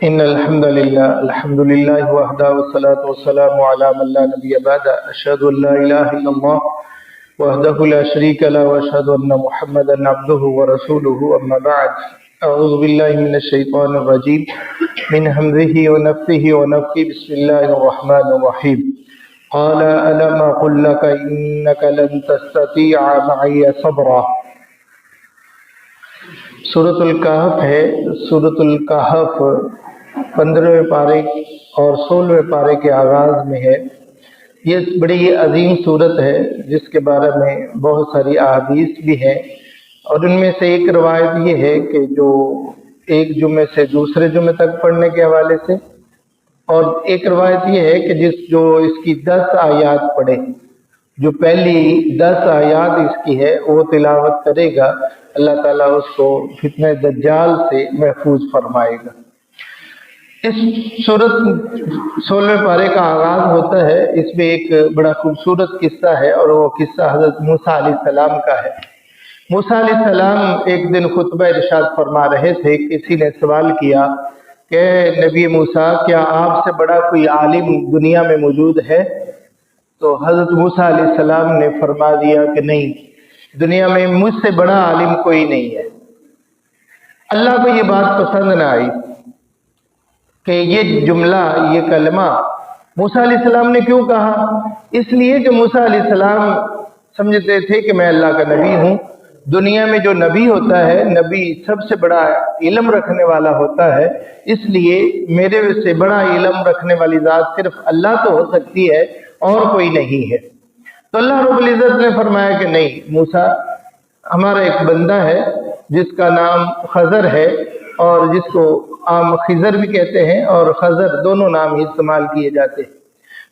إن الحمد لله وحده والصلاة والسلام على من لا نبي بعده أشهد أن لا إله إلا الله وحده لا شريك له وأشهد أن محمدا عبده ورسوله أما بعد أعوذ بالله من الشيطان الرجيم من همزه ونفثه ونفثه بسم الله الرحمن الرحيم قال ألم أقل لك إنك لن تستطيع معي صبرا۔ سورۃ الکہف ہے۔ سورۃ الکہف 15ویں پارے اور 16ویں پارے کے آغاز میں ہے۔ یہ بڑی عظیم سورت ہے جس کے بارے میں بہت ساری احادیث بھی ہیں، اور ان میں سے ایک روایت یہ ہے کہ جو ایک جمعے سے دوسرے جمعے تک پڑھنے کے حوالے سے، اور ایک روایت یہ ہے کہ جو اس کی 10 آیات پڑھے، جو پہلی 10 آیات اس کی ہے وہ تلاوت کرے گا، اللہ تعالیٰ اس کو فتنہ دجال سے محفوظ فرمائے گا۔ اس سورت 16ویں پارے کا آغاز ہوتا ہے، اس میں ایک بڑا خوبصورت قصہ ہے، اور وہ قصہ حضرت موسیٰ علیہ السلام کا ہے۔ موسیٰ علیہ السلام ایک دن خطبہ ارشاد فرما رہے تھے، کسی نے سوال کیا کہ نبی موسیٰ، کیا آپ سے بڑا کوئی عالم دنیا میں موجود ہے؟ تو حضرت موسیٰ علیہ السلام نے فرما دیا کہ نہیں، دنیا میں مجھ سے بڑا عالم کوئی نہیں ہے۔ اللہ کو یہ بات پسند نہ آئی کہ یہ جملہ، یہ کلمہ موسیٰ علیہ السلام نے کیوں کہا؟ اس لیے کہ موسیٰ علیہ السلام سمجھتے تھے کہ میں اللہ کا نبی ہوں۔ دنیا میں جو نبی ہوتا ہے، نبی سب سے بڑا علم رکھنے والا ہوتا ہے، اس لیے میرے سے بڑا علم رکھنے والی ذات صرف اللہ تو ہو سکتی ہے اور کوئی نہیں ہے۔ تو اللہ رب العزت نے فرمایا کہ نہیں موسیٰ، ہمارا ایک بندہ ہے جس کا نام خضر ہے، اور جس کو عام خضر بھی کہتے ہیں اور خضر دونوں نام ہی استعمال کیے جاتے ہیں۔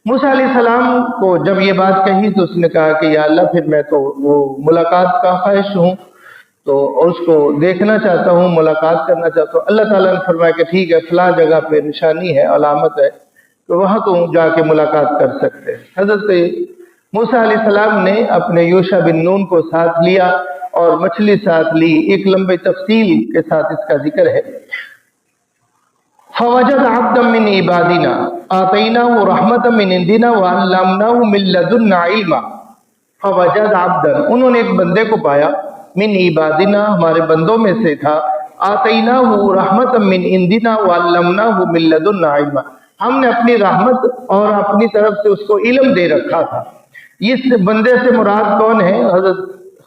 موسیٰ علیہ السلام کو جب یہ بات کہی تو اس نے کہا کہ یا اللہ، پھر میں تو وہ ملاقات کا خواہش ہوں، تو اس کو دیکھنا چاہتا ہوں، ملاقات کرنا چاہتا ہوں۔ اللہ تعالیٰ نے فرمایا کہ ٹھیک ہے، فلاں جگہ پہ نشانی ہے، علامت ہے، تو وہاں تو جا کے ملاقات کر سکتے ہیں۔ حضرت موسیٰ علیہ السلام نے اپنے یوشع بن نون کو ساتھ لیا اور مچھلی ساتھ لی۔ ایک لمبی تفصیل کے ساتھ اس کا ذکر ہے۔ فوجد عبدا من عبادنا آتیناہ رحمتا من عندنا وعلمناہ من لدنا علما۔ فوجد عبدا، انہوں نے ایک بندے کو پایا، من عبادنا، ہمارے بندوں میں سے تھا، آتیناہ رحمتا من عندنا وعلمناہ من لدنا علما، ہم نے اپنی رحمت اور اپنی طرف سے اس کو علم دے رکھا تھا۔ اس بندے سے مراد کون ہے؟ حضرت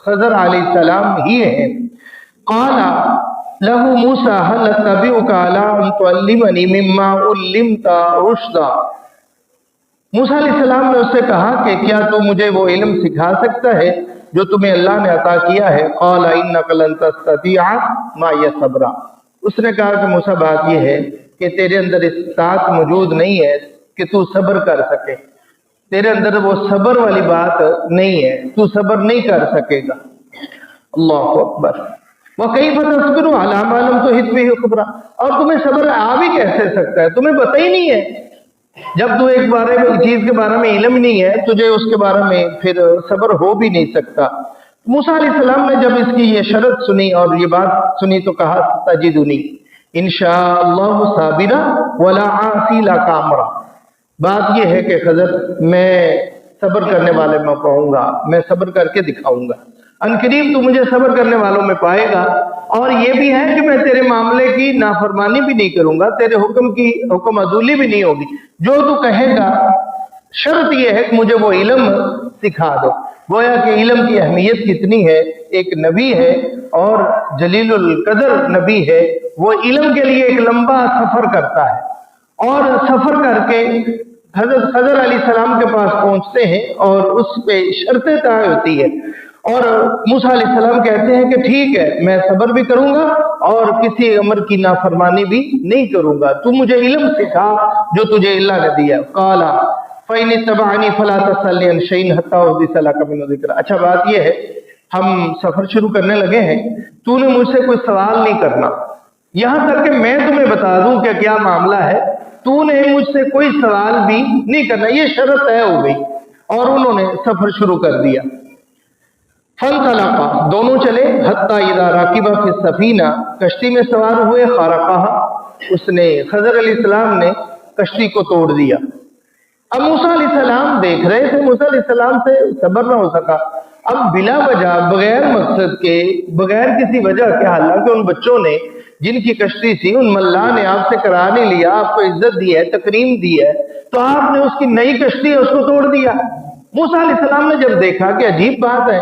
خضر علیہ السلام ہی ہیں۔ قال لہ موسیٰ هل اتبعک علی ان تعلمنی مما علمت رشدا۔ موسیٰ علیہ السلام نے اس سے کہا کہ کیا تو مجھے وہ علم سکھا سکتا ہے جو تمہیں اللہ نے عطا کیا ہے؟ قال انک لن تستطیع معی صبرا۔ اس نے کہا کہ موسیٰ، بات یہ ہے کہ تیرے اندر استطاعت موجود نہیں ہے کہ تو صبر کر سکے، تیرے اندر وہ صبر والی بات نہیں ہے، تو صبر نہیں کر سکے گا۔ اللہ اکبر۔ وَكَيْفَ تَصْبِرُ عَلَىٰ مَا لَمْ تُحِطْ بِهِ خُبْرًا، اور تمہیں صبر آ بھی کیسے سکتا ہے، تمہیں پتہ ہی نہیں ہے۔ جب تو ایک چیز کے بارے میں علم نہیں ہے، تجھے اس کے بارے میں پھر صبر ہو بھی نہیں سکتا۔ موسیٰ علیہ السلام نے جب اس کی یہ شرط سنی اور یہ بات سنی تو کہا تجدنی انشاءاللہ صابرا ولا عاصی لک امرا۔ بات یہ ہے کہ خضر، میں صبر کرنے والے میں پاؤں گا، میں صبر کر کے دکھاؤں گا، عنقریب تو مجھے صبر کرنے والوں میں پائے گا، اور یہ بھی ہے کہ میں تیرے معاملے کی نافرمانی بھی نہیں کروں گا، تیرے حکم عدولی بھی نہیں ہوگی، جو تو کہے گا، شرط یہ ہے کہ مجھے وہ علم سکھا دو۔ گویا کہ علم کی اہمیت کتنی ہے، ایک نبی ہے اور جلیل القدر نبی ہے، وہ علم کے لیے ایک لمبا سفر کرتا ہے، اور سفر کر کے حضرت خضر علیہ السلام کے پاس پہنچتے ہیں اور اس پہ شرطیں طے ہوتی ہے، اور موسیٰ علیہ السلام کہتے ہیں کہ ٹھیک ہے، میں صبر بھی کروں گا اور کسی امر کی نافرمانی بھی نہیں کروں گا، تو مجھے علم سکھا جو تجھے اللہ نے دیا۔ قال فَإِنِ اتَّبَعَنِي فَلَا تَسْأَلْنِي عَنْ شَيْءٍ حَتَّىٰ أُحْدِثَ لَكَ مِنْهُ ذِكْرًا۔ اچھا، بات یہ ہے، ہم سفر شروع کرنے لگے ہیں، تو نے مجھ سے کوئی سوال نہیں کرنا، یہاں تک کہ میں تمہیں بتا دوں کہ کیا معاملہ ہے، تو نے مجھ سے کوئی سوال بھی نہیں کرنا، یہ شرط طے ہو گئی، اور انہوں نے سفر شروع کر دیا۔ فَانْطَلَقَا، دونوں چلے، حَتَّىٰ إِذَا رَكِبَ فِي السَّفِينَةِ، کشتی میں سوار ہوئے، خَرَقَهَا، उसने खजर अलैहिस्सलाम ने कश्ती को तोड़ दिया। अब मूसा अलैहिस्सलाम देख रहे थे, मूसा अलैहिस्सलाम से सब्र ना हो सका। अब बिला वजह, बगैर मकसद के, बगैर किसी वजह के, हालांकि उन बच्चों ने जिनकी कश्ती थी, उन मल्लाह ने आपसे करार नहीं लिया, आपको इज्जत दी है, तकरीम दी है, तो आपने उसकी नई कश्ती है उसको तोड़ दिया। मूसा अलैहिस्सलाम ने जब देखा कि अजीब बात है,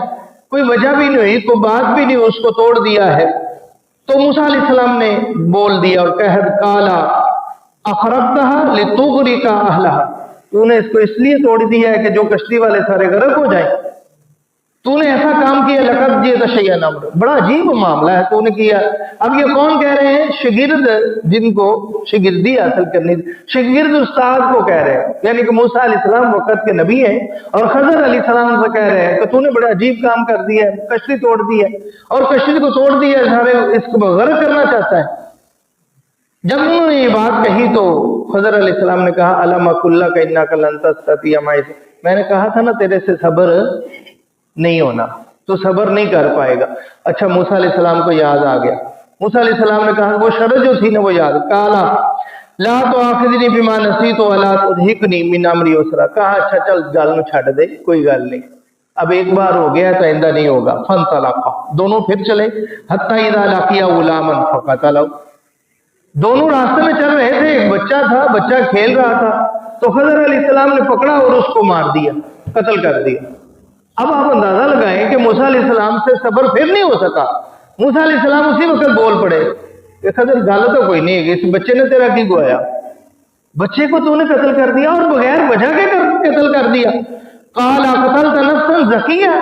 कोई वजह भी नहीं हुई, कोई बात भी नहीं, उसको तोड़ दिया है, तो मूसा अलैहिस्सलाम ने बोल दिया और कह काला अखरबतहा लितुगरिका अहलहा, तूने इसको इसलिए तोड़ दिया है कि जो कश्ती वाले सारे गर्क हो जाए, तूने ऐसा काम किया। लक़द जिअता शैअन अम्रा, बड़ा अजीब मामला है तूने किया। अब ये कौन कह रहे हैं? शागिर्द, जिनको शागिर्दी हासिल करनी, शागिर्द उस्ताद को कह रहे हैं, यानी कि मूसा अलैहिस्सलाम वक़्त के नबी हैं और खज़र अलैहिस्सलाम से कह रहे हैं कि तूने बड़ा अजीब काम कर दिया है, कश्ती तोड़ दी है, और कश्ती को तोड़ दिया है, सारे इसको गर्क करना चाहता है। जब उन्होंने ये बात कही तो खज़र अलैहिस्सलाम ने कहा अलम अक़ुल लका इन्नका लन तस्ततिअ मई, मैंने कहा था ना तेरे से सब्र नहीं होना, तो सब्र नहीं कर पाएगा। अच्छा, मूसा अलैहिस्सलाम को याद आ गया। मूसा अलैहिस्सलाम ने कहा, वो शर्त जो थी ना वो याद, काला ला तो आखिरी बिमा नसीतु वला तुदहिकनी मिन अमरी उसरा, कहा अच्छा चल गल में छड़ दे, कोई गल नहीं, अब एक बार हो गया तो आइंदा नहीं होगा। फंतलका, दोनों फिर चले, हत्ता इज़ा लकिया गुलामन फक़तलहु, दोनों रास्ते में चल रहे थे, एक बच्चा था, बच्चा खेल रहा था, तो खज़र अलैहिस्सलाम ने पकड़ा और उसको मार दिया, कत्ल कर दिया। अब आप अंदाजा लगाएं कि मूसा अलैहिस्सलाम से सब्र फिर नहीं हो सका। मूसा अलैहिस्सलाम उसी वक्त बोल पड़े, खज़र गल तो कोई नहीं है, इस बच्चे ने तेरा की गोया, बच्चे को तूने कत्ल कर दिया और बगैर वजह के कत्ल कर दिया। काला क़तलत नफ्सन ज़किया,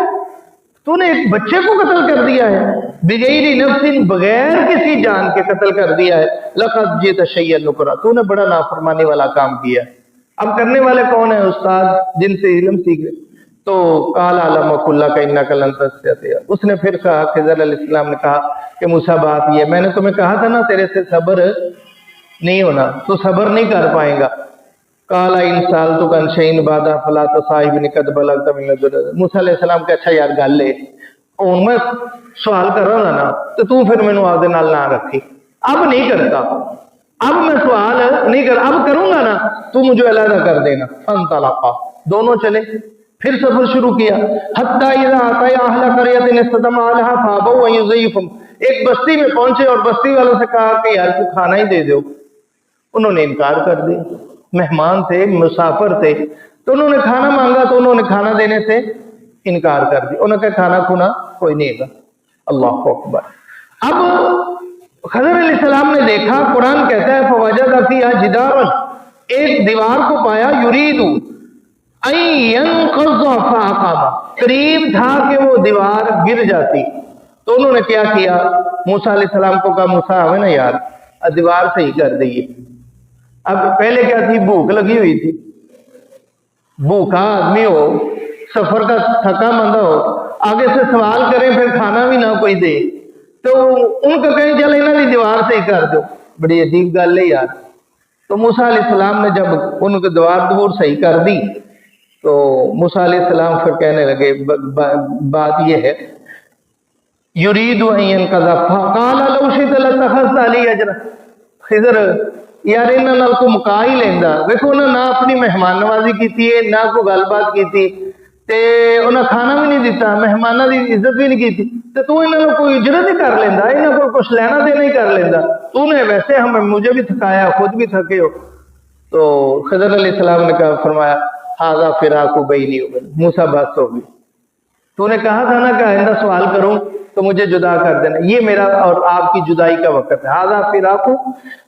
तूने एक बच्चे को कत्ल कर दिया है, बिगैरी नफ्सिन, बगैर किसी जान के कत्ल कर दिया है। लक़द जिअता शैअन नुकरा, तूने बड़ा नाफरमानी वाला काम किया। अब करने वाले कौन है? उस्ताद, जिनसे इल्म सीखे। तो काला अलम अक़ुल लका इन्नका लन तस्ततिअ, उसने फिर कहा, खज़र अलैहिस्सलाम ने कहा कि मूसा बात ये, मैंने तुम्हें कहा था ना तेरे से सब्र नहीं होना, तो सब्र नहीं कर पाएगा। काला इंसान तो कनशैन बादा फला तो साहिब निकद बलगत मिन लदुन, मूसा अलैहिस्सलाम के अच्छा यार गल है, हुण मैं सवाल कर रहा ना, तो तू फिर मैनू आपदे नाल ना रखी, अब नहीं करता, अब मैं सवाल नहीं कर, अब करूंगा ना तू मुझे अलहदा कर देना। फंतलका, दोनों चले, फिर सफर शुरू किया। हत्ता इज़ा अतया अहला क़रयतिन इस्ततमा अलहा फ़अबौ अन युज़य्यिफ़ुहुम, एक बस्ती में पहुंचे और बस्ती वालों से कहा कि यार तू खाना ही दे दो, उन्होंने इनकार कर दिया। मेहमान थे, मुसाफिर थे, तो उन्होंने खाना मांगा तो उन्होंने खाना देने से इनकार कर दिया, उन्होंने कहा खाना खुना कोई नहीं है। अल्लाह अकबर। अब खज़र अलैहिस्सलाम ने देखा, कुरान कहता है फवजदा फ़ीहा जिदारन, एक दीवार को पाया, युरीदु अन यनक़ज़ फ़अक़बा, करीब था कि वो दीवार गिर जाती, तो उन्होंने क्या किया, मूसा अलैहिस्सलाम को कहा मूसा हमें ना यार दीवार सही कर दिए। अब पहले क्या थी, भूख लगी हुई थी, भूखा आदमी हो, सफर का थका मंदा हो, आगे से सवाल करें फिर खाना भी ना कोई दे, तो उनको कहीं चल इन्हों की दीवार सही कर दो, बड़ी अजीब गल है यार। तो मूसा अलैहिस्सलाम ने जब उनकी दीवार दूर सही कर दी, तो मूसा अलैहिस्सलाम फिर कहने लगे बात यह है, युरीदु अन यनक़ज़ा क़ाला लौ शि'ता लत्तख़ज़्त अलैहि अजरा, खिज़र यार इन्हां नाल को मुका ही लेंदा, देखो उन्होंने ना अपनी मेहमान नवाजी की है, ना कोई गलबात की, ते उन्हें खाना भी नहीं दिता, मेहमानों की इज्जत भी नहीं की, तो तू इन्होंने कोई इजरत ही कर लेंदा, इन्होंने को कुछ लेना देना ही कर लेंदा, तूने वैसे हमें मुझे भी थकाया, खुद भी थके हो। तो खज़र अलैहिस्सलाम ने कहा, फरमाया हाज़ा फ़िराक़ु बैनी व बैनक, मूसा बस हो गई, तूने कहा था ना कि आइंदा सवाल करूं तो मुझे जुदा कर देना, ये मेरा और आपकी जुदाई का वक्त है। हाज़ा फ़िराक़ु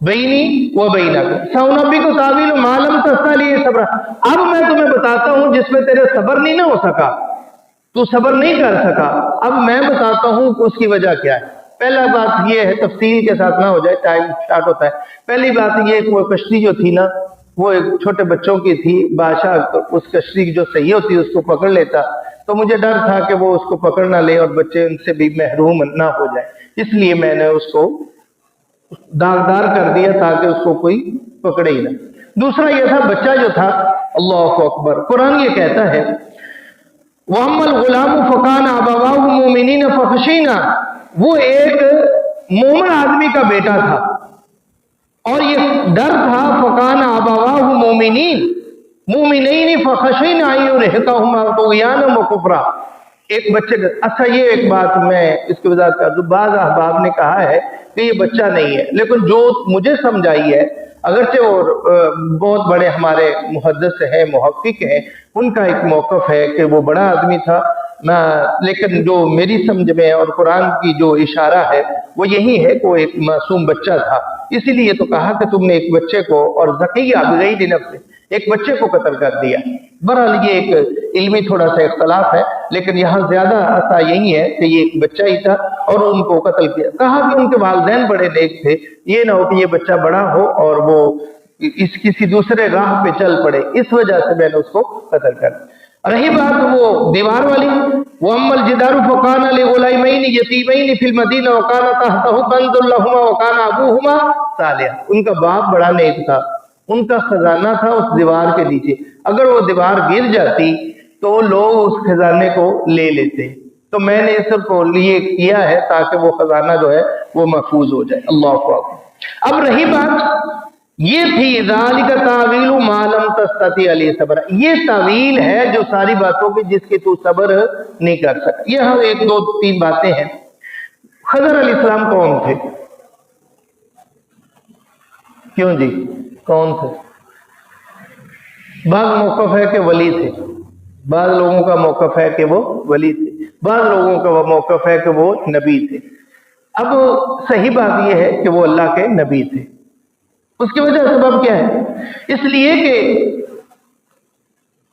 बैनी व बैनक सउनब्बिकु तावीलु मा लम तस्तती सब्रा, अब मैं तुम्हें बताता हूं जिसमें तेरे सब्र नहीं ना हो सका, तू सब्र नहीं कर सका, अब मैं बताता हूं उसकी वजह क्या है। पहला बात यह है, तफसील के साथ ना हो जाए, टाइम स्टार्ट होता है। पहली बात यह, वो कश्ती जो थी ना वो एक छोटे बच्चों की थी, बादशाह उस कश्ती की जो सही होती उसको पकड़ लेता, तो मुझे डर था कि वो उसको पकड़ ना ले और बच्चे उनसे भी महरूम ना हो जाए, इसलिए मैंने उसको दागदार कर दिया ताकि उसको कोई पकड़े ही ना। दूसरा यह था, बच्चा जो था, अल्लाह अकबर, कुरान ये कहता है वअम्मल गुलामु फकान अबवाहु मुमिनीन फखशीना, वो एक मोमिन आदमी का बेटा था, और ये डर था फकान अबवाहु मुमिनीन फखशिना अयुरहिकहुमा तुग़याना व कुफ्रा। एक बच्चे का, अच्छा ये एक बात मैं इसकी वजाहत कर दूं, बाज़ अहबाब ने कहा है कि ये बच्चा नहीं है, लेकिन जो मुझे समझ आई है, अगरचे वो बहुत बड़े हमारे मुहद्दिस हैं, मुहक्किक हैं, उनका एक मौक़िफ़ है कि वो बड़ा आदमी था ना, लेकिन जो मेरी समझ में और कुरान की जो इशारा है वो यही है कि वो एक मासूम बच्चा था, इसीलिए तो कहा कि तुमने एक बच्चे को, और ज़किया बिग़ैरि नफ्स, एक बच्चे को कत्ल कर दिया। बहरहाल ये एक इल्मी थोड़ा सा इख्तलाफ है, लेकिन यहाँ ज्यादा ऐसा यही है कि ये एक बच्चा ही था और उनको कत्ल किया। कहा कि उनके वालिदैन बड़े नेक थे, ये ना हो कि ये बच्चा बड़ा हो और वो इस किसी दूसरे राह पे चल पड़े, इस वजह से मैंने उसको कत्ल कर दिया। रही बात वो दीवार वाली, वो अम्मल जिदारु फकाना लिग़ुलैमैनि यतीमैनि फिल मदीना व काना तहतहु कंज़ुन लहुमा व काना अबूहुमा सालिहा। उनका बाप बड़ा नेक था, उनका खजाना था उस दीवार के नीचे, अगर वो दीवार गिर जाती तो लोग उस खजाने को ले लेते, तो मैंने इसको लिए किया है ताकि वो खजाना जो है वो महफूज हो जाए। अल्लाह अकबर। अब रही बात ये थी ज़ालिका तावीलु मा लम तस्तती अलैहि सब्र, ये तावील है जो सारी बातों की जिसकी तू सब्र नहीं कर सका। ये हम एक दो तीन बातें हैं। खज़र अलैहिस्सलाम कौन थे? क्यों जी कौन थे? बाद मौक़िफ़ है कि वली थे, बाद लोगों का मौक़िफ़ है कि वो वली थे, बाद लोगों का मौक़िफ़ है कि वो नबी थे। अब सही बात यह है कि वो अल्लाह के नबी थे। उसकी वजह सबब क्या है? इसलिए कि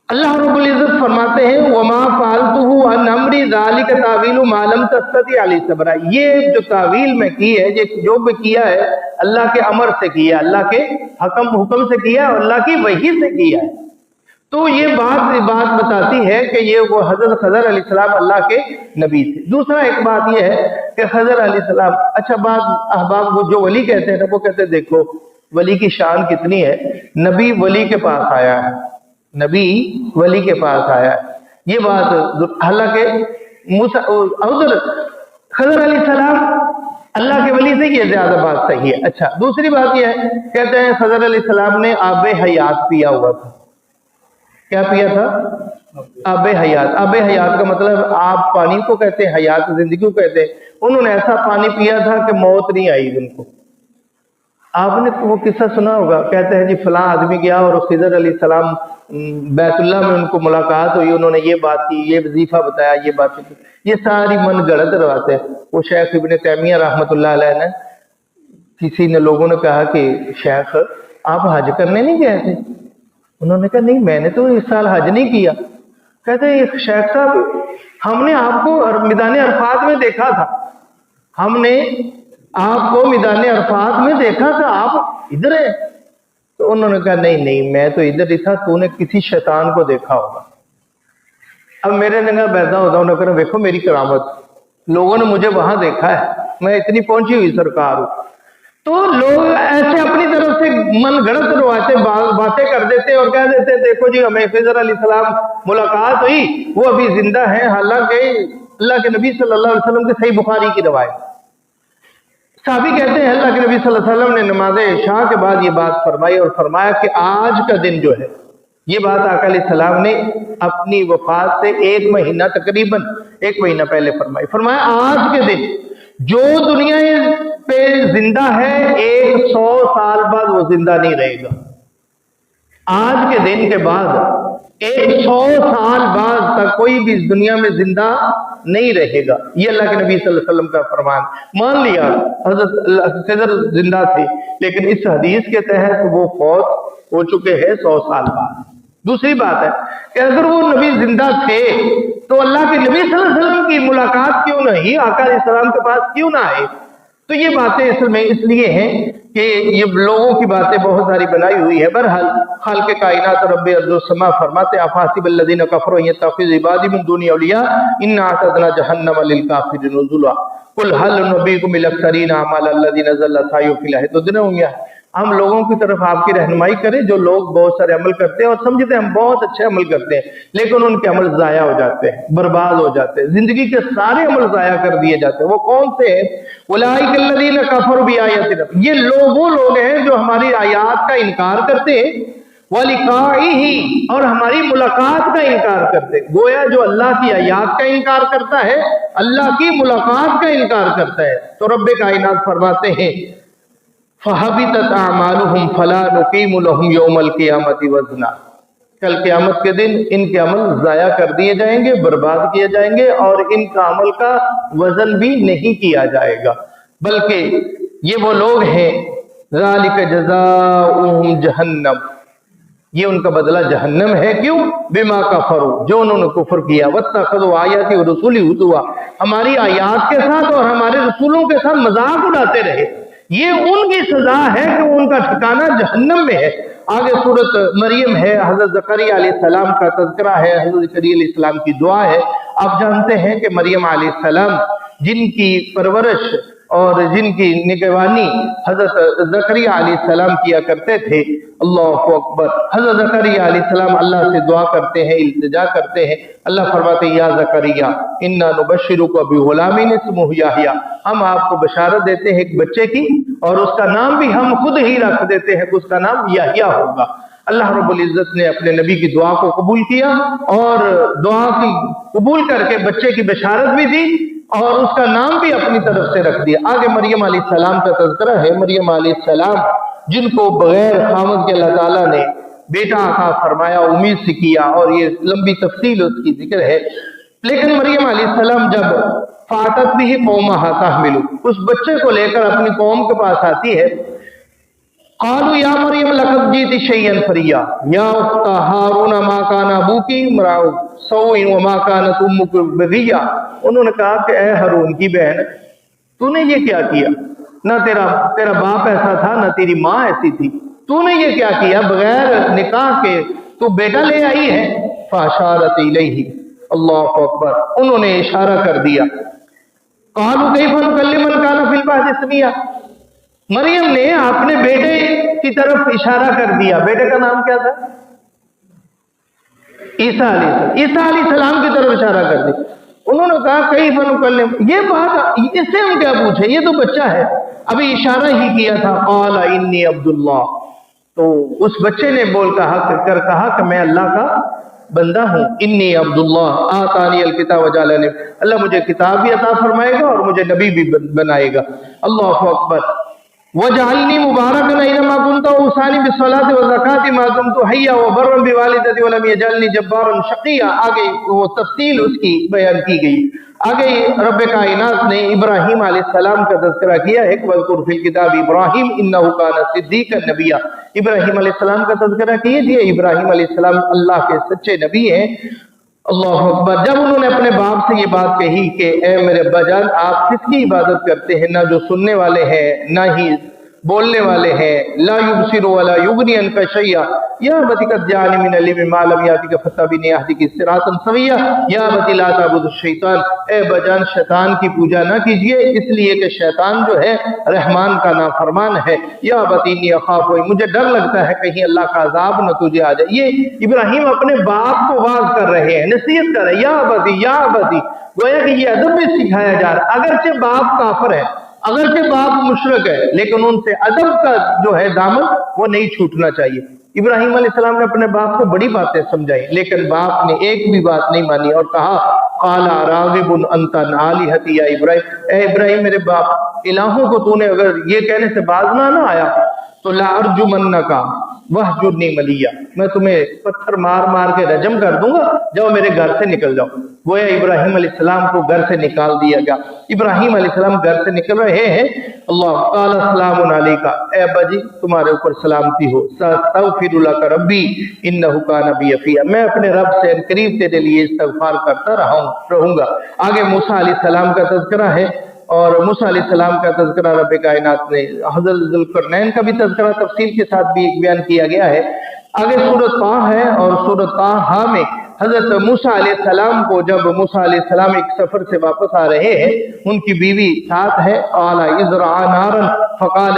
अल्लाह रब्बुल इज़्ज़त फरमाते हैं वमा फ़अलतुहु अन अम्री ज़ालिका तावीलु मा लम तस्तती अलैहि सब्रा। ये जो तावील में की है, ये जो भी किया है अल्लाह के अमर से किया, अल्लाह के हुक्म से किया, अल्लाह की वही से किया है। तो ये बात बताती है कि ये वो हज़रत खज़र अलैहिस्सलाम अल्लाह के नबी थे। दूसरा एक बात ये है कि खज़र अलैहिस्सलाम, अच्छा बात अहबाब वो जो वली कहते हैं ना, वो कहते हैं देखो वली की शान कितनी है, नबी वली के पास आया है, नबी वली के पास आया है। ये बात हालांकि खज़र अलैहिस्सलाम अल्लाह के वली से ये ज्यादा बात सही है। अच्छा दूसरी बात ये है, कहते हैं खज़र अलैहिस्सलाम ने आबे हयात पिया हुआ था। क्या पिया था? आबे हयात। आबे हयात का मतलब आप पानी को कहते हैं, हयात जिंदगी को कहते हैं। उन्होंने ऐसा पानी पिया था कि मौत नहीं आई उनको। आपने वो किस्सा सुना होगा, कहते हैं जी फलां आदमी गया और खज़र अलैहिस्सलाम बैतुल्लाह में उनको मुलाकात हुई, उन्होंने ये बात की, ये वजीफा बताया, ये बात की। ये सारी मन गढ़ंत रवाते हैं। वो शेख इब्न तैमिया रहमतुल्लाह अलैह ने, किसी ने लोगों ने कहा कि शेख आप हज करने नहीं गए थे? उन्होंने कहा नहीं मैंने तो इस साल हज नहीं किया। कहते हैं शेख साहब हमने आपको मैदान अरफात में देखा था, हमने आपको मैदान अरफात में देखा था, आप इधर है? तो उन्होंने कहा नहीं नहीं मैं तो इधर ही था, तूने किसी शैतान को देखा होगा। अब मेरे नंगा पैदा होता, उन्होंने कहा देखो मेरी करामत, लोगों ने मुझे वहां देखा है, मैं इतनी पहुंची हुई सरकार हूं। तो लोग ऐसे अपनी तरफ से मन गढ़ंत रवाते बातें कर देते और कह देते देखो जी हमें खज़र अलैहिस्सलाम मुलाकात हुई, वो अभी जिंदा है। हालांकि अल्लाह के नबी सल्लल्लाहु अलैहि वसल्लम के सही बुखारी की रवायत, साहबी कहते हैं अल्लाह के नबी सल्लल्लाहु अलैहि वसल्लम ने नमाज इशा के बाद ये बात फरमाई और फरमाया कि आज का दिन जो है, ये बात आका अलैहिस्सलाम ने अपनी वफात से एक महीना तकरीबन 1 महीना पहले फरमाई। फरमाया आज के दिन जो दुनिया पे जिंदा है 100 साल बाद वो जिंदा नहीं रहेगा। आज के दिन के बाद 100 साल बाद तक कोई भी इस दुनिया में जिंदा नहीं रहेगा। ये अल्लाह के नबी सल्लल्लाहु अलैहि वसल्लम का फरमान। मान लिया हज़रत खज़र जिंदा थे, लेकिन इस हदीस के तहत वो फौत हो चुके हैं 100 साल बाद। दूसरी बात है कि अगर वो नबी जिंदा थे तो अल्लाह के नबी सल्लल्लाहु अलैहि वसल्लम की मुलाकात क्यों नहीं, आका अलैहिस्सलाम के पास क्यों ना आए? तो ये बातें इसमें इसलिए हैं कि ये लोगों की बातें बहुत सारी बनाई हुई है। बहरहाल खालिक़ कायनात रब्बे अर्ज़ुस्समा फरमाते अफ़ासिबल्लज़ीना कफ़रू यत्तख़िज़ू इबादी मिन दूनी औलिया इन्ना अअतदना जहन्नम लिलकाफ़िरीन नुज़ुला कुल हल नुनब्बिउकुम बिल अख़्सरीना अअमाला अल्लज़ीना ज़ल्ला सअयुहुम फ़िल हयातिद दुन्या हम लोगों की तरफ आपकी रहनुमाई करें जो लोग बहुत सारे अमल करते हैं और समझते हैं हम बहुत अच्छे अमल करते हैं, लेकिन उनके अमल जाया हो जाते हैं, बर्बाद हो जाते हैं, जिंदगी के सारे अमल जाया कर दिए जाते हैं। वो कौन से हैं? उलाइका अल्लज़ीना कफ़रू बिआयातिना, ये वो लोग हैं जो हमारी आयात का इनकार करते हैं, वलिकाइही, और हमारी मुलाकात का इनकार करते हैं। गोया जो अल्लाह की आयात का इनकार करता है, अल्लाह की मुलाकात का इनकार करता है। तो रब्बे कायनात फरमाते हैं फहबितत अमालुहुम फला नुकीमु लहुम यौमल क़ियामति वज़ना, कल क़यामत के दिन इनके अमल जाया कर दिए जाएंगे, बर्बाद किए जाएंगे और इनका अमल का वजन भी नहीं किया जाएगा, बल्कि ये वो लोग हैं ज़ालिका जज़ाउहुम जहन्नम, ये उनका बदला जहन्नम है। क्यों? बिमा कफरू, जो उन्होंने कुफर किया, वत्तखज़ू आयाती व रसूली हुज़ुआ, हमारी आयात के साथ और हमारे रसूलों के साथ मजाक उड़ाते रहे। ये उनकी सजा है कि उनका ठिकाना जहन्नम में है। आगे सूरत मरियम है, हजरत ज़करिया अलैहिस्सलाम का तज़किरा है, हजरत ज़करिया अलैहिस्सलाम की दुआ है। आप जानते हैं कि मरियम अलैहिस्सलाम जिनकी परवरिश और जिनकी निगरानी हजरत ज़करिया अलैहिस्सलाम किया करते थे, अल्लाहु अकबर, हजरत ज़करिया अलैहिस्सलाम अल्लाह से दुआ करते हैं, इल्तिजा करते हैं। अल्लाह फरमाते हैं या ज़करिया इन्ना नुबश्शिरुका बिग़ुलामिन इस्मुहु याहया, हम आपको बशारत देते हैं एक बच्चे की और उसका नाम भी हम खुद ही रख देते हैं, उसका नाम याहया होगा। अल्लाह रब्बुल इज्जत ने अपने नबी की दुआ को कबूल किया और दुआ की कबूल करके बच्चे की बशारत भी दी और उसका नाम भी अपनी तरफ से रख दिया। आगे मरियम अलैहिस्सलाम का तज़किरा है। मरियम अलैहिस्सलाम जिनको बगैर खामद के अल्लाह ताला ने बेटा अता फरमाया, उम्मीद से किया, और ये लंबी तफसील उसकी जिक्र है। लेकिन मरियम अलैहिस्सलाम जब फातत भी कौमहा तहमिलु, उस बच्चे को लेकर अपनी कौम के पास आती है, क़ालू या मरियम लक़द जीति शैयन फरिया या उख्ता हारून मा काना अबूकी इम्राअ सौइन व मा कानत उम्मुकी बग़िया, उन्होंने कहा कि ए हारून की बहन, तूने ये क्या किया? ना तेरा बाप ऐसा था, ना तेरी माँ ऐसी थी, तूने ये क्या किया? बगैर निकाह के तू बेटा ले आई है। फ़अशारत इलैहि, अल्लाहु अकबर, उन्होंने इशारा कर दिया। क़ालू कैफ़ नुकल्लिमु मन काना फ़िल महदि सबिय्या, मरियम ने अपने बेटे की तरफ इशारा कर दिया। बेटे का नाम क्या था? ईसा अलैहिस्सलाम की तरफ इशारा कर दिया। उन्होंने कहा कैफ़ नुकल्लिम, ये बात इससे हम क्या पूछे, ये तो बच्चा है, अभी इशारा ही किया था। क़ाला इन्नी अब्दुल्लाह, तो उस बच्चे ने कहा कि मैं अल्लाह का बंदा हूँ। इन्नी अब्दुल्लाह आतानी अल किताब वजालनी, अल्लाह मुझे किताब भी अता फरमाएगा और मुझे नबी भी बनाएगा। अल्लाहु अकबर। वजअलनी मुबारकन ऐनमा कुन्तु औसानी बिस्सलाति व ज़काति मा दुम्तु हय्या व बर्रन बिवालिदती व लम यजअलनी जब्बारन शक़िया। आगे वो तफसील उसकी बयान की गई। आगे रब्बे कायनात ने इब्राहीम अलैहिस्सलाम का तज़किरा किया है, वज़कुर फिल किताब इब्राहीम इन्नहु काना सिद्दीक़न नबिय्या। इब्राहीम अलैहिस्सलाम का तज़किरा कीजिए। इब्राहीम अलैहिस्सलाम अल्लाह के सच्चे नबी हैं। अल्लाहु अकबर। जब उन्होंने अपने बाप से ये बात कही कि ए मेरे अब्बाजान, आप किसकी इबादत करते हैं? ना जो सुनने वाले हैं, ना ही बोलने वाले हैं। ला युबसिरु वला युगनी अनका शैया या बती कद जानी मिन इल्मी मा लम यातिका फत्तबिनी अहदिकी सिरातन सविया या बती ला ताबुदु शैतान, ए बजान शैतान की पूजा ना कीजिए, इसलिए कि शैतान जो है रहमान का नाफरमान है। या बतीनी अखाफु, मुझे डर लगता है कहीं अल्लाह का अजाब न तुझे आ जाए। ये इब्राहिम अपने बाप को वाज कर रहे हैं, नसीहत कर रहे हैं, या बती, गोया कि ये अदब भी सिखाया जा रहा है। अगरचे बाप काफिर है, अगरचे बाप मुशरिक है, लेकिन उनसे अदब का जो है दामन वो नहीं छूटना चाहिए। इब्राहिम अलैहिस्सलाम ने अपने बाप को बड़ी बातें समझाई, लेकिन बाप ने एक भी बात नहीं मानी और कहा क़ाला राग़िबुन अंता अन आलिहती या इब्राहिम, ए इब्राहिम मेरे बाप, इलाहों को तूने अगर ये कहने से बाज ना आया तो ला अर्जुमन्नका वहजुरनी मलिया, मैं तुम्हें पत्थर मार मार के रजम कर दूंगा, जाओ मेरे घर से निकल जाओ। गोया इब्राहिम अलैहिस्सलाम को घर से निकाल दिया गया। इब्राहिम अलैहिस्सलाम घर से निकल रहे हैं। अल्लाह क़ाला सलामुन अलैका, ए अब्बा जी तुम्हारे ऊपर सलामती हो। सअस्तग़फिरु लका रब्बी इन्नहु काना बी हफ़िया, मैं अपने रब से करीब तेरे लिए इस्तग़फ़ार करता रहूंगा। आगे मूसा अलैहिस्सलाम का तज़किरा है और मूसा अलैहिस्सलाम का तज़किरा रब्बे कायनात ने हज़रत ज़ुल्क़रनैन का भी तज़किरा तफसील के साथ भी एक बयान किया गया है। आगे सूरत ताह है और सूरत ताहा में हज़रत मूसा अलैहिस्सलाम को, जब मूसा अलैहिस्सलाम एक सफ़र से वापस आ रहे हैं, उनकी बीवी साथ है। आला इज़रा नारन फकाल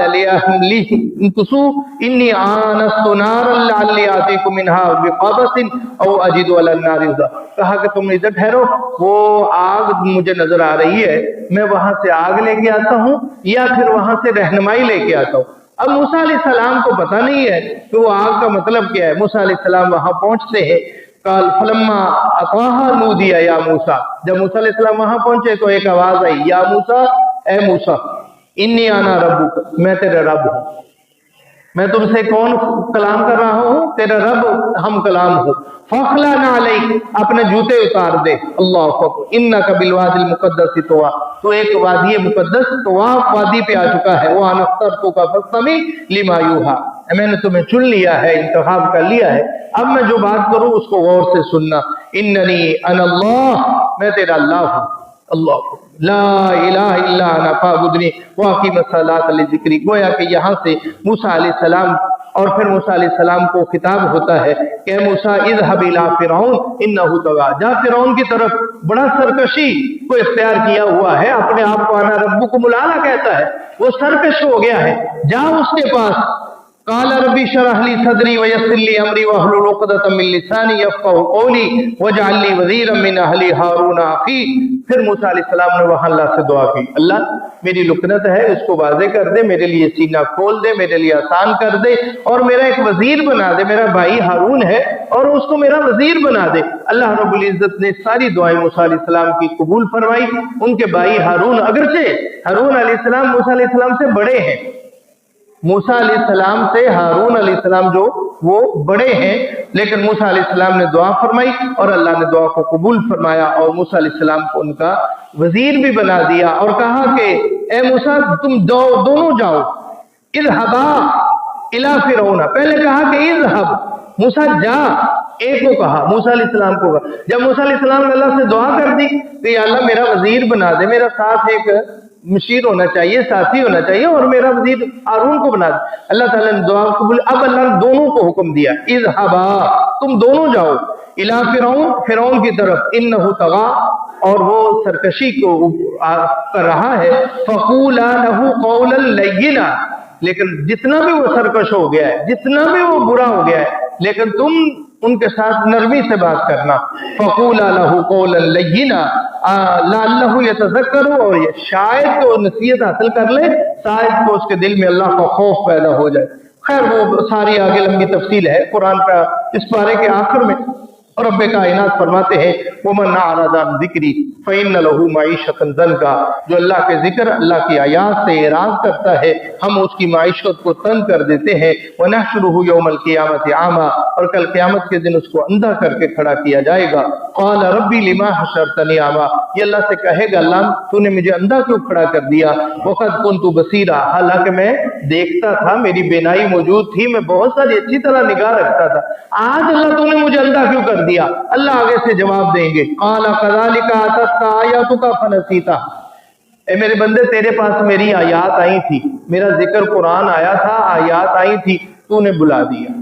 इन्नी आनस्तु नारन लअल्ली आतीकुम मिन्हा बिक़बसिन औ अजिदु अला अन्नारि हुदा। कहा कि तुम इधर ठहरो, वो आग मुझे नजर आ रही है, मैं वहां से आग लेके आता हूँ या फिर वहां से रहनुमाई लेके आता हूँ। अब मूसा अलैहिस्सलाम को पता नहीं है कि वो आग का मतलब क्या है। मूसा अलैहिस्सलाम वहां पहुंचते हैं। काल फलम्मा अताहा नूदिया या मूसा, जब मूसा अलैहिस्सलाम वहां पहुंचे तो एक आवाज आई, या मूसा, ए मूसा, इन्नी आना रब्बुक, मैं तेरा रब हूं। मैं तुमसे कौन कलाम कर रहा हूं? तेरा रब हम कलाम हो। फखला ना अलैक, अपने जूते उतार दे। अल्लाह अकबर। इन्नका बिलवादिल मुक़द्दस तुवा, तो एक वादी मुकद्दस तुवा वादी पे आ चुका है। वो अनख्तरतुका फस्तमी लिमा यूहा, मैंने तुम्हें चुन लिया है, इंतखाब कर लिया है, अब मैं जो बात करूं उसको गौर से सुनना। इन्ननी अनल्लाह, मैं तेरा अल्लाह हूं। अल्लाह ला इलाहा इल्ला अना फअबुदनी वअक़िमिस सलात लिज़िक्री। गोया कि यहाँ से मूसा अलैहिस्सलाम और फिर मूसा अलैहिस्सलाम को खिताब होता है कि मूसा इज़हब इला फ़िरऔन इन्नहु तग़ा, जा फ़िरऔन की तरफ, बड़ा सरकशी को इख्तियार किया हुआ है, अपने आप को अना रब्बुकुमुल आला कहता है, वो सरकश हो गया है, जा उसके पास। काल रब्बी शरह ली सदरी वयस्सिर ली अमरी वहलुल उक़दतम मिन लिसानी यफ़क़हू क़ौली वजअल ली वज़ीरम मिन अहली हारून अख़ी। फिर मूसा अलैहिस्सलाम ने वहां अल्लाह से दुआ की, अल्लाह मेरी लुकनत है, इसको वाज़े कर दे, मेरे लिए सीना खोल दे, मेरे लिए आसान कर दे, और मेरा एक वजीर बना दे। मेरा भाई हारून है और उसको मेरा वजीर बना दे। अल्लाह रब्बुल इज़्ज़त ने सारी दुआएं मूसा अलैहिस्सलाम की कबूल फरमाई। उनके भाई हारून, अगरचे हारून अलैहिस्सलाम मूसा अलैहिस्सलाम से बड़े हैं, मूसा अलैहिस्सलाम से हारून अलैहिस्सलाम जो वो बड़े हैं, लेकिन मूसा अलैहिस्सलाम ने दुआ फरमाई और अल्लाह ने दुआ को कबूल फरमाया और मूसा अलैहिस्सलाम को उनका वजीर भी बना दिया और कहा कि ए मूसा, तुम दोनों जाओ, इज़हबा इला फ़िरऔन। पहले कहा कि इज़हब, मूसा जा, एक को कहा, मूसा अलैहिस्सलाम को कहा। जब मूसा अलैहिस्सलाम ने अल्लाह से दुआ कर दी तो या अल्लाह मेरा वजीर बना दे, मेरा साथ एक मशीर होना चाहिए, साथी होना चाहिए, और मेरा वजीर हारून को बना दे। अल्लाह ताला ने दुआ कबूल। अब अल्लाह ने दोनों को हुक्म दिया, इज़हबा, तुम दोनों जाओ, इला फ़िरऔन, फ़िरऔन की तरफ, इन्नहु तग़ा, और वो सरकशी को कर रहा है, फ़क़ूला लहू क़ौलन लय्यिना, लेकिन जितना भी वो सरकश हो गया है, जितना भी वो बुरा हो गया है, लेकिन तुम उनके साथ नरमी से बात करना। फ़क़ूला लहू क़ौलन लय्यिना लअल्लहु यतज़क्करु, और ये शायद तो नसीहत हासिल कर ले, शायद तो उसके दिल में अल्लाह का खौफ पैदा हो जाए। खैर वो सारी आगे लंबी तफसील है कुरान का इस पारे के आखिर में। और रब्बे कायनात फरमाते हैं, वमन अअरज़ अन ज़िक्री फ़इन्न लहू मईशतन ज़ंका, जो अल्लाह के जिक्र, अल्लाह की आयात से एराज़ करता है, हम उसकी माइशत को तंग कर देते हैं। वनहशुरुहु यौमल क़ियामति आमा, और कल क़यामत के दिन उसको अंधा करके खड़ा किया जाएगा। क़ाल रब्बी लिमा हशरतनी आमा, ये अल्लाह से कहेगा, अल्लाह तूने मुझे अंधा क्यों खड़ा कर दिया। वक़द कुन्तु बसीरा, हालांकि मैं देखता था, मेरी बेनाई मौजूद थी, मैं बहुत सारी अच्छी तरह निगाह रखता था, आज अल्लाह तूने मुझे अंधा क्यों कर दिया। अल्लाह आगे से जवाब देंगे, क़ाल कज़ालिका अततका आयातुका फनसीता, ए मेरे बंदे, तेरे पास मेरी आयात आई थी, मेरा जिक्र कुरान आया था, आयात आई थी, तूने बुला दिया,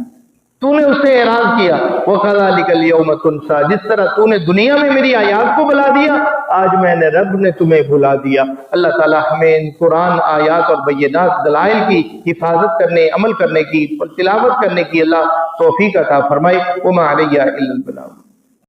तूने उससे एराज किया। वकज़ालिकल यौम तुनसा, जिस तरह तूने दुनिया में मेरी आयात को बुला दिया, आज मैंने रब ने तुम्हें भुला दिया। अल्लाह ताला हमें इन कुरान आयात और बय्यनात दलाइल की हिफाजत करने, अमल करने की, तिलावत करने की अल्लाह तौफीक अता फरमाए। वमा अलैया इल्लल बलाग।